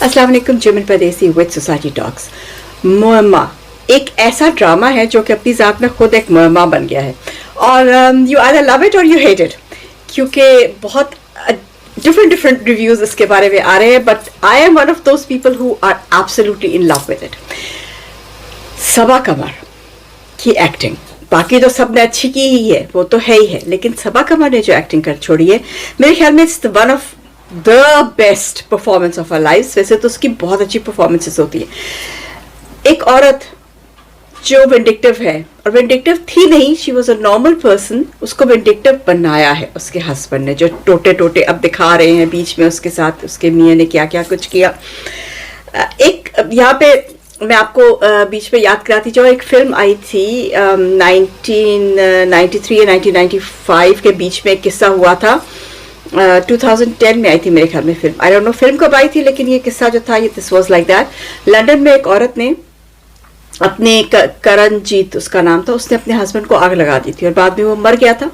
अस्सलाम वालेकुम। जिमिन परदेसी विद सोसाइटी टॉक्स। मुअम्मा एक ऐसा ड्रामा है जो कि अपनी ज़ात में खुद एक मुअम्मा बन गया है और यू आइदर लव इट और यू हेट इट, क्योंकि बहुत डिफरेंट रिव्यूज इसके बारे में आ रहे हैं, but I am one of those people who are absolutely in love with it. Saba Qamar की एक्टिंग, बाकी तो सबने अच्छी की ही है, वो तो है ही है, लेकिन सबा कमर ने जो एक्टिंग कर छोड़ी है, मेरे ख्याल में it's one of the best performance of our life. वैसे तो उसकी बहुत अच्छी परफॉर्मेंसेस होती है। एक औरत जो विंडिक्टिव है, और विंडिक्टिव थी नहीं, she was a normal person, उसको विंडिक्टिव बनाया है उसके हस्बैंड ने, जो टोटे टोटे अब दिखा रहे हैं बीच में उसके साथ उसके मियाँ ने क्या क्या कुछ किया। एक यहाँ पे मैं आपको बीच में याद कराती जाऊँ, एक फिल्म आई थी 1993 या 1995 के बीच में, एक किस्सा हुआ था 2010 में आई थी मेरे ख्याल में film. I don't no film कब आई थी, लेकिन ये किस्सा जो था ये this was like that. London में एक औरत ने अपने करणजीत उसका नाम था, उसने अपने हस्बैंड को आग लगा दी थी और बाद में वो मर गया था।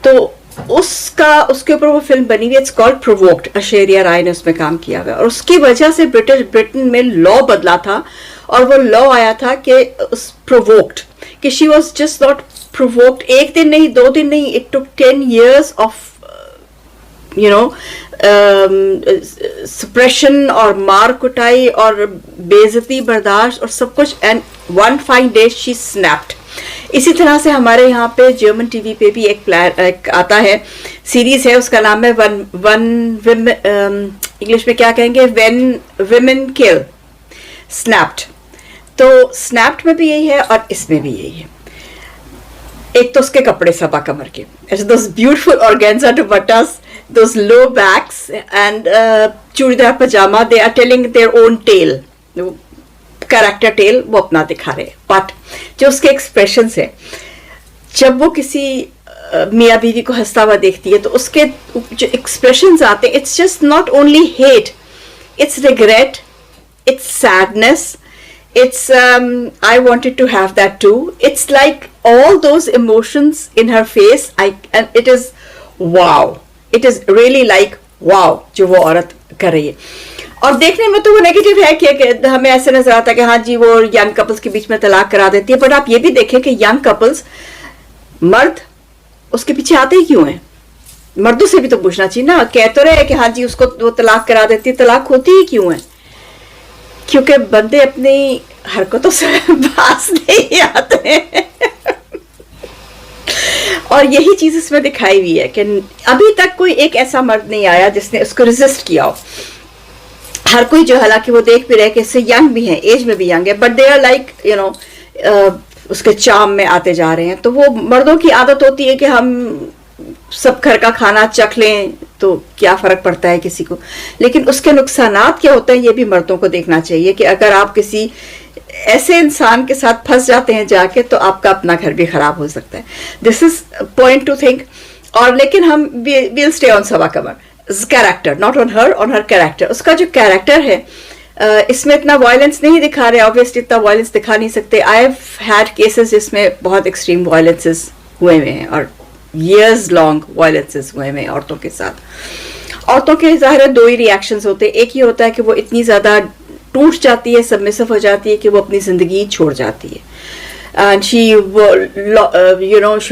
तो उसके ऊपर वो फिल्म बनी हुई, it's called provoked. Aishwarya Rai ने उसमें काम किया हुआ और उसकी वजह से ब्रिटेन में लॉ बदला था और वो लॉ आया था कि उस प्रोवोक्ड कि she was just not provoked, एक दिन नहीं, 2 दिन नहीं, it took 10 years of suppression और मार कुटाई और बेइज्जती बर्दाश्त और सब कुछ, and one fine day she snapped. इसी तरह से हमारे यहाँ पे जर्मन टीवी पे भी एक आता है, सीरीज है, उसका नाम है इंग्लिश में क्या कहेंगे, व्हेन विमेन किल, स्नैप्ड। तो स्नैप्ड में भी यही है और इसमें भी यही है। एक तो उसके कपड़े सबा कमर के, those beautiful organza dupattas, those low backs and churidar pyjama, they are telling their own tale, character tale वो अपना दिखा रहे हैं। बट जो उसके एक्सप्रेशन है, जब वो किसी मियाँ बीवी को हंसता हुआ देखती है तो उसके जो एक्सप्रेशंस आते हैं, it's just not only hate, it's regret, it's sadness, it's I wanted to have that too. It's like all those emotions in her face. And it is wow. It is really like wow जो वो औरत कर रही है। और देखने में तो वो नेगेटिव है कि हमें ऐसे नजर आता है कि हाँ जी वो यंग कपल्स के बीच में तलाक करा देती है, बट आप ये भी देखें कि यंग कपल्स, मर्द उसके पीछे आते ही क्यों हैं? मर्दों से भी तो पूछना चाहिए ना। कह तो रहे कि हाँ जी उसको वो तलाक करा देती है, तलाक होती ही क्यों है? क्योंकि बंदे अपनी हरकतों से बाज नहीं आते हैं। और यही चीज इसमें दिखाई हुई है कि अभी तक कोई एक ऐसा मर्द नहीं आया जिसने उसको रेजिस्ट किया हो। हर कोई जो, हालांकि वो देख भी रहे कि इससे यंग भी हैं, एज में भी यंग है, बट दे आर लाइक उसके चाम में आते जा रहे हैं। तो वो मर्दों की आदत होती है कि हम सब घर का खाना चख लें तो क्या फर्क पड़ता है किसी को, लेकिन उसके नुकसानात क्या होते हैं ये भी मर्दों को देखना चाहिए कि अगर आप किसी ऐसे इंसान के साथ फंस जाते हैं जाके तो आपका अपना घर भी खराब हो सकता है। This is point to think. और लेकिन हम will stay on Saba Qamar character, not on her character. उसका जो कैरेक्टर है, इसमें इतना वायलेंस नहीं दिखा रहे, ऑब्वियसली इतना वायलेंस दिखा नहीं सकते। आई हैव हैड केसेस जिसमें बहुत एक्सट्रीम वायलेंसेस हुए हुए हैं और years long वायलेंसेस हुए हैं औरतों के साथ। औरतों के ज़ाहिर है 2 ही रिएक्शंस होते हैं। एक ही होता है कि वो इतनी ज़्यादा टूट जाती है, सबमिसिव हो जाती है कि वो अपनी ज़िंदगी छोड़ जाती है, and she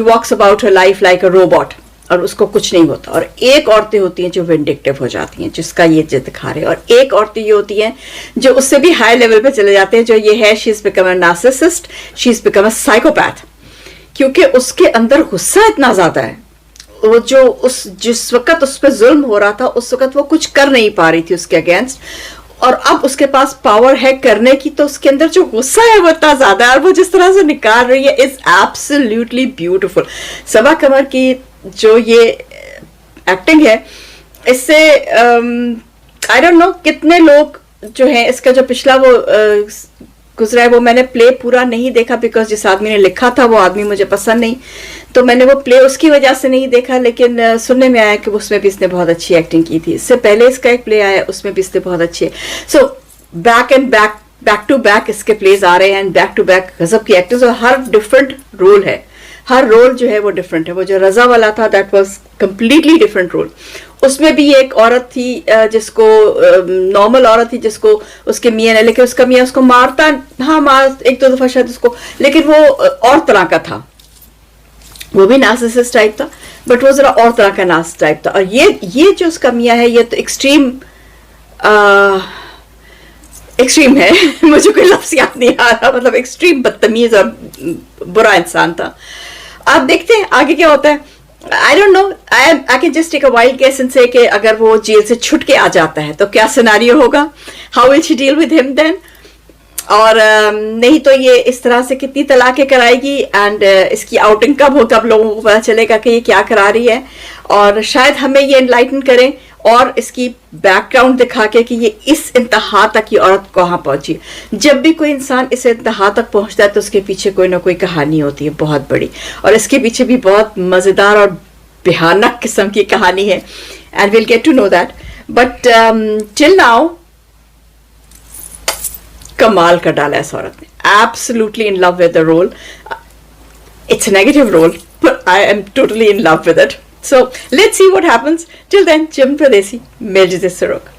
walks about her life like a robot और उसको कुछ नहीं होता। और एक औरतें होती हैं जो विंडिक्टिव हो जाती हैं, जिसका ये दिखा रहे हैं, और एक औरतें ये होती हैं जो उससे भी हाई लेवल पे चले जाते हैं, जो ये है she is become a narcissist, she is become a psychopath, क्योंकि उसके अंदर गुस्सा इतना ज्यादा है। वो जो जिस वक्त उस पर जुल्म हो रहा था उस वक्त वो कुछ कर नहीं पा रही थी उसके अगेंस्ट, और अब उसके पास पावर है करने की, तो उसके अंदर जो गुस्सा है वो इतना ज्यादा है और वो जिस तरह से निकाल रही है इज एब्सोल्युटली ब्यूटीफुल। सबा कमर की जो ये एक्टिंग है, इससे आई डोंट नो कितने लोग जो हैं, इसका जो पिछला वो गुजरा है वो मैंने प्ले पूरा नहीं देखा, बिकॉज जिस आदमी ने लिखा था वो आदमी मुझे पसंद नहीं, तो मैंने वो प्ले उसकी वजह से नहीं देखा। लेकिन सुनने में आया कि उसमें भी इसने बहुत अच्छी एक्टिंग की थी। इससे पहले इसका एक प्ले आया, उसमें भी इसने बहुत अच्छी है। सो बैक टू बैक इसके प्लेज आ रहे हैं, एंड बैक टू बैक गजब की एक्टिंग, और हर डिफरेंट रोल है, हर रोल जो है वो डिफरेंट है। वो जो रजा वाला था that was completely different role. उसमें भी एक औरत थी जिसको नॉर्मल औरत थी जिसको उसके मियाँ ने, लेकिन उसका मियाँ उसको मारता, हाँ मार एक दो दफा शायद उसको, लेकिन वो और तरह का था, वो भी नार्सिसिस्ट टाइप था, बट वो जरा और तरह का नार्सिसिस्ट टाइप था। और ये जो उसका मियाँ है ये तो एक्सट्रीम एक्सट्रीम है मुझे कोई लफ्ज याद नहीं आ रहा, मतलब एक्सट्रीम बदतमीज और बुरा इंसान था। आप देखते हैं आगे क्या होता है। I don't know, I can just take a wild guess and say कि अगर वो जेल से छुट के आ जाता है तो क्या सिनेरियो होगा, how will she deal with him then. और नहीं तो ये इस तरह से कितनी तलाकें कराएगी, एंड इसकी आउटिंग कब हो, कब लोगों को पता चलेगा कि ये क्या करा रही है। और शायद हमें ये एनलाइटन करें और इसकी बैकग्राउंड दिखा के कि ये इस इंतहा तक की औरत कहाँ पहुंची। जब भी कोई इंसान इस इंतहा तक पहुंचता है तो उसके पीछे कोई ना कोई कहानी होती है बहुत बड़ी, और इसके पीछे भी बहुत मज़ेदार और भयानक किस्म की कहानी है, and will get to know that. But till now कमाल कर डाला इस औरत ने, absolutely in love with the role. It's a negative role, but I am totally in love with it. So let's see what happens. Till then, Jim Pradesi, Mel Jite Sarok.